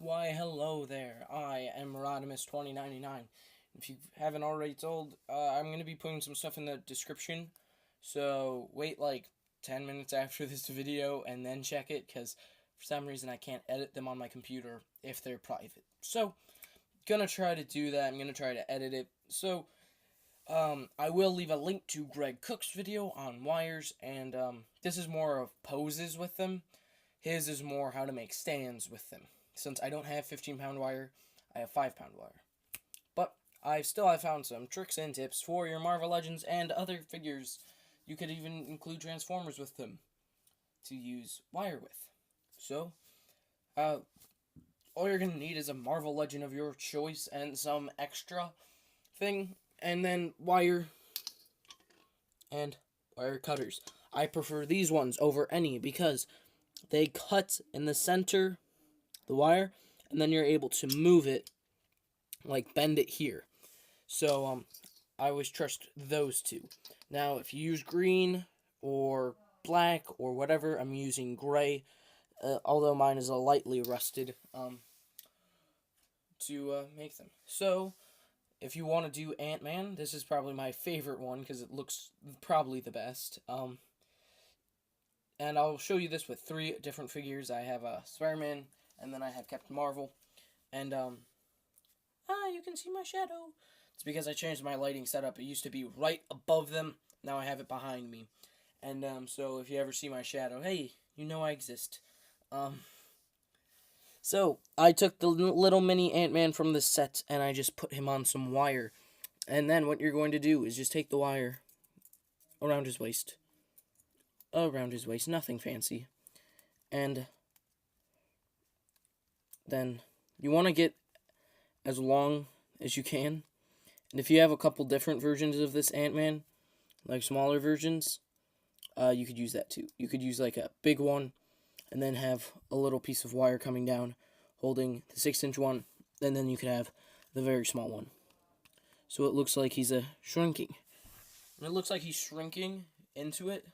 Why, hello there. I am Rodimus2099. If you haven't already told, I'm going to be putting some stuff in the description. So wait like 10 minutes after this video and then check it, because for some reason I can't edit them on my computer if they're private. So, gonna try to do that. I'm gonna try to edit it. So, I will leave a link to Greg Cook's video on wires, and this is more of poses with them. His is more how to make stands with them. Since I don't have 15-pound wire, I have 5-pound wire. But I still have found some tricks and tips for your Marvel Legends and other figures. You could even include Transformers with them to use wire with. So, all you're going to need is a Marvel Legend of your choice and some extra thing, and then wire and wire cutters. I prefer these ones over any because they cut in the center, the wire, and then you're able to move it, like bend it here. So, I always trust those two. Now, if you use green or black or whatever, I'm using gray, although mine is a lightly rusted, to make them. So, if you want to do Ant-Man, this is probably my favorite one because it looks probably the best. And I'll show you this with 3 different figures. I have Spider-Man, and then I have Captain Marvel. And, you can see my shadow. It's because I changed my lighting setup. It used to be right above them. Now I have it behind me. And, so if you ever see my shadow, hey, you know I exist. So, I took the little mini Ant-Man from the set, and I just put him on some wire. And then what you're going to do is just take the wire around his waist. Nothing fancy. And then you want to get as long as you can. And if you have a couple different versions of this Ant-Man, like smaller versions, you could use that too. You could use like a big one, and then have a little piece of wire coming down, holding the 6-inch one, and then you could have the very small one. So it looks like he's shrinking. And it looks like he's shrinking into it,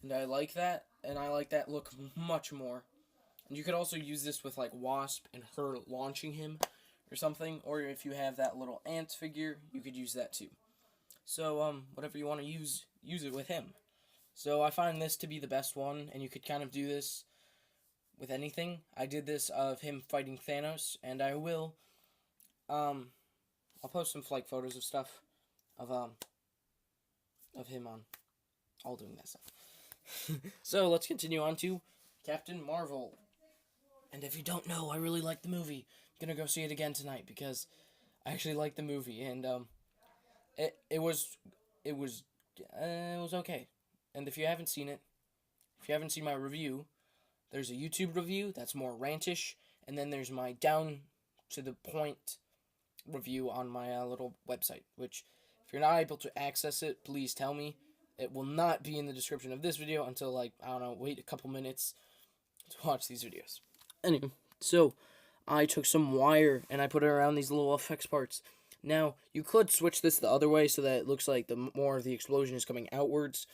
and I like that, and I like that look much more. And you could also use this with like Wasp and her launching him or something, or if you have that little ant figure, you could use that too. So, whatever you want to use it with him. So I find this to be the best one, and you could kind of do this with anything. I did this of him fighting Thanos, and I will, I'll post some like photos of stuff of him on all doing that stuff. So let's continue on to Captain Marvel. And if you don't know, I really like the movie. I'm gonna go see it again tonight because I actually like the movie, and it was okay. And if you haven't seen it, if you haven't seen my review, there's a YouTube review that's more rantish, and then there's my down to the point review on my little website, which if you're not able to access it, please tell me. It will not be in the description of this video until, like, I don't know, wait a couple minutes to watch these videos. Anyway, so I took some wire and I put it around these little effects parts. Now, you could switch this the other way so that it looks like the more of the explosion is coming outwards.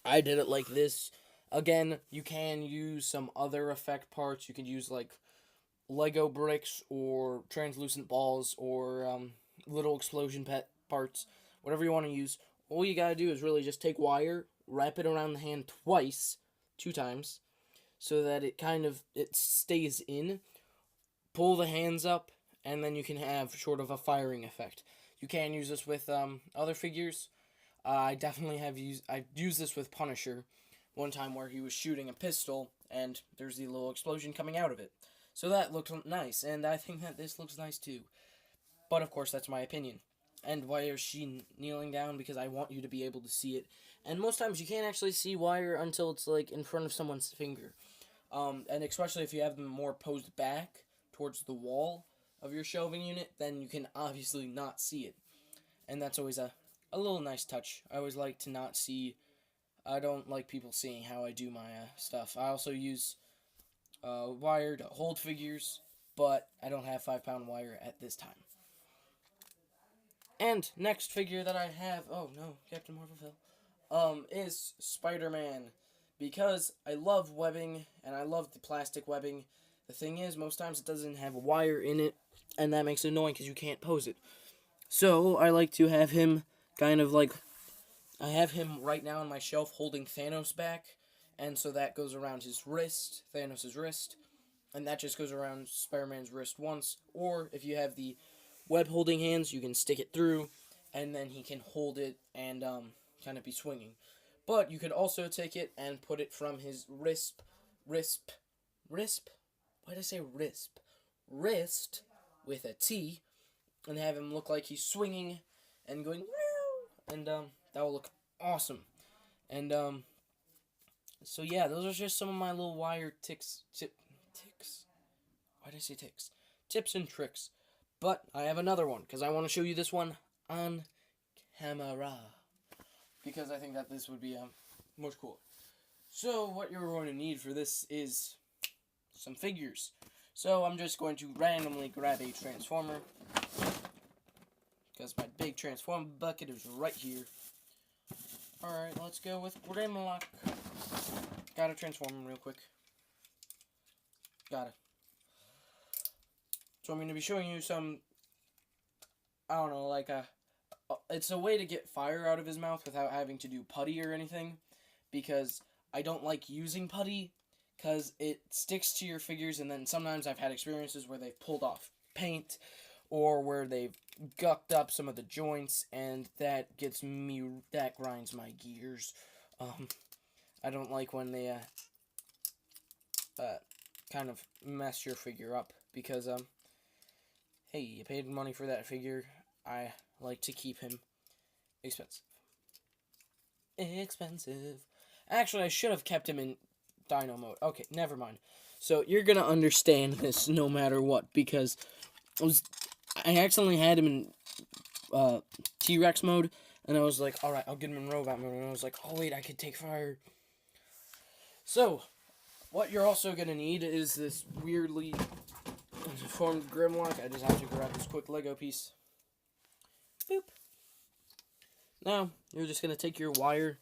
I did it like this. Again, you can use some other effect parts. You could use, like, Lego bricks or translucent balls or little explosion pet parts. Whatever you want to use. All you gotta do is really just take wire, wrap it around the hand twice, 2 times, so that it stays in. Pull the hands up, and then you can have sort of a firing effect. You can use this with other figures. I've used this with Punisher one time where he was shooting a pistol, and there's the little explosion coming out of it. So that looked nice, and I think that this looks nice too. But of course, that's my opinion. And why is she kneeling down? Because I want you to be able to see it. And most times you can't actually see wire until it's like in front of someone's finger. And especially if you have them more posed back towards the wall of your shelving unit, then you can obviously not see it. And that's always a little nice touch. I always like to not see. I don't like people seeing how I do my stuff. I also use wire to hold figures, but I don't have 5-pound wire at this time. And next figure that I have, oh no, Captain Marvel fell, is Spider-Man. Because I love webbing, and I love the plastic webbing The thing is, most times it doesn't have a wire in it, and that makes it annoying because you can't pose it. So I like to have him kind of like, I have him right now on my shelf holding Thanos back, and so that goes around his wrist, Thanos' wrist, and that just goes around Spider-Man's wrist once. Or if you have the web holding hands, you can stick it through, and then he can hold it and kind of be swinging. But you could also take it and put it from his wrist, why did I say wrist with a T, and have him look like he's swinging and going, and that will look awesome. And so yeah, those are just some of my little wire ticks. Why did I say ticks? Tips and tricks. But I have another one because I want to show you this one on camera, because I think that this would be much cooler. So what you're going to need for this is some figures. So I'm just going to randomly grab a transformer, because my big transformer bucket is right here. Alright, let's go with Grimlock. Gotta transform him real quick. Gotta. So I'm going to be showing you some, I don't know, like it's a way to get fire out of his mouth without having to do putty or anything, because I don't like using putty, because it sticks to your figures, and then sometimes I've had experiences where they've pulled off paint, or where they've gucked up some of the joints, and that grinds my gears. I don't like when they, kind of mess your figure up, because, hey, you paid money for that figure. I like to keep him expensive. Actually, I should have kept him in Dino mode. Okay, never mind. So you're gonna understand this no matter what, because I accidentally had him in T-Rex mode, and I was like, alright, I'll get him in robot mode, and I was like, oh wait, I could take fire. So, what you're also gonna need is this weirdly formed Grimlock. I just have to grab this quick Lego piece. Boop. Now, you're just gonna take your wire,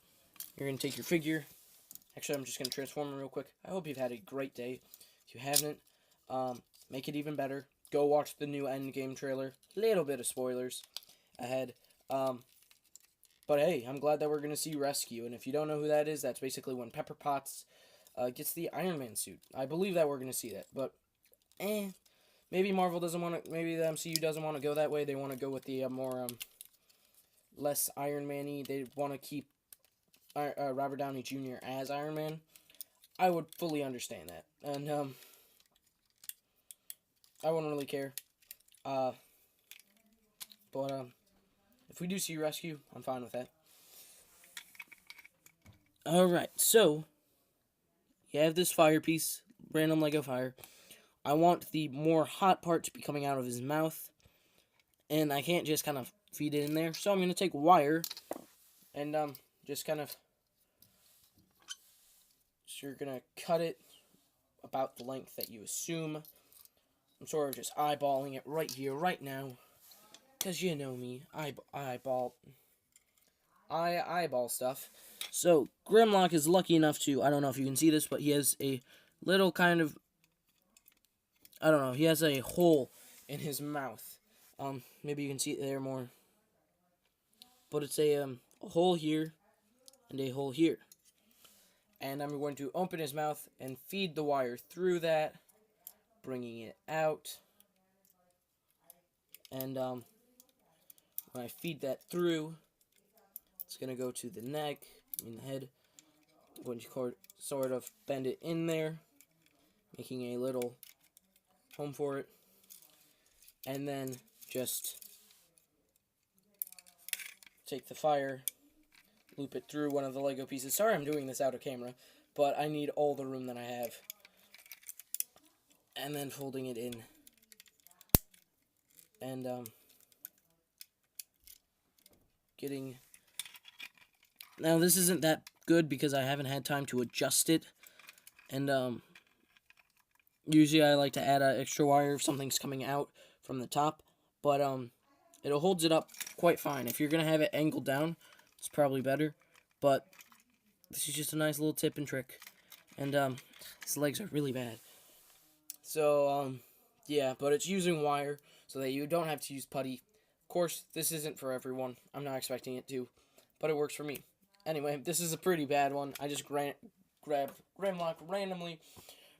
you're gonna take your figure. Actually, I'm just going to transform him real quick. I hope you've had a great day. If you haven't, make it even better. Go watch the new Endgame trailer. Little bit of spoilers ahead. But hey, I'm glad that we're going to see Rescue. And if you don't know who that is, that's basically when Pepper Potts gets the Iron Man suit. I believe that we're going to see that. But, maybe Marvel doesn't want to, maybe the MCU doesn't want to go that way. They want to go with the more, less Iron Man-y. They want to keep Robert Downey Jr. as Iron Man. I would fully understand that, and I wouldn't really care. But if we do see Rescue, I'm fine with that. Alright, so you have this fire piece, random Lego fire. I want the more hot part to be coming out of his mouth, and I can't just kind of feed it in there, so I'm going to take wire and just kind of, so you're going to cut it about the length that you assume. I'm sort of just eyeballing it right here, right now, because you know me, eyeball stuff. So, Grimlock is lucky enough to, I don't know if you can see this, but he has a little kind of, I don't know, he has a hole in his mouth. Maybe you can see it there more. But it's a hole here and a hole here. And I'm going to open his mouth and feed the wire through that, bringing it out. And when I feed that through, it's going to go to the neck, the head. I'm going to sort of bend it in there, making a little home for it. And then just take the fire, loop it through one of the Lego pieces. Sorry I'm doing this out of camera, but I need all the room that I have. And then folding it in. And getting... Now this isn't that good because I haven't had time to adjust it. And usually I like to add an extra wire if something's coming out from the top. But it holds it up quite fine. If you're going to have it angled down, it's probably better. But this is just a nice little tip and trick. And his legs are really bad. So, yeah, but it's using wire so that you don't have to use putty. Of course, this isn't for everyone. I'm not expecting it to, but it works for me. Anyway, this is a pretty bad one. I just grabbed Grimlock randomly,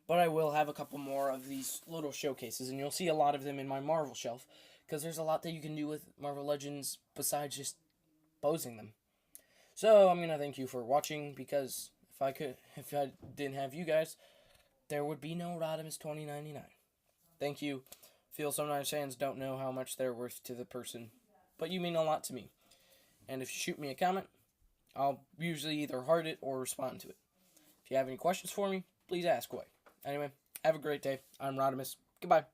but I will have a couple more of these little showcases, and you'll see a lot of them in my Marvel shelf, because there's a lot that you can do with Marvel Legends besides just posing them. So I'm gonna thank you for watching, because if I didn't have you guys, there would be no Rodimus 2099. Thank you. Feel sometimes fans don't know how much they're worth to the person, but you mean a lot to me. And if you shoot me a comment, I'll usually either heart it or respond to it. If you have any questions for me, please ask away. Anyway, have a great day. I'm Rodimus. Goodbye.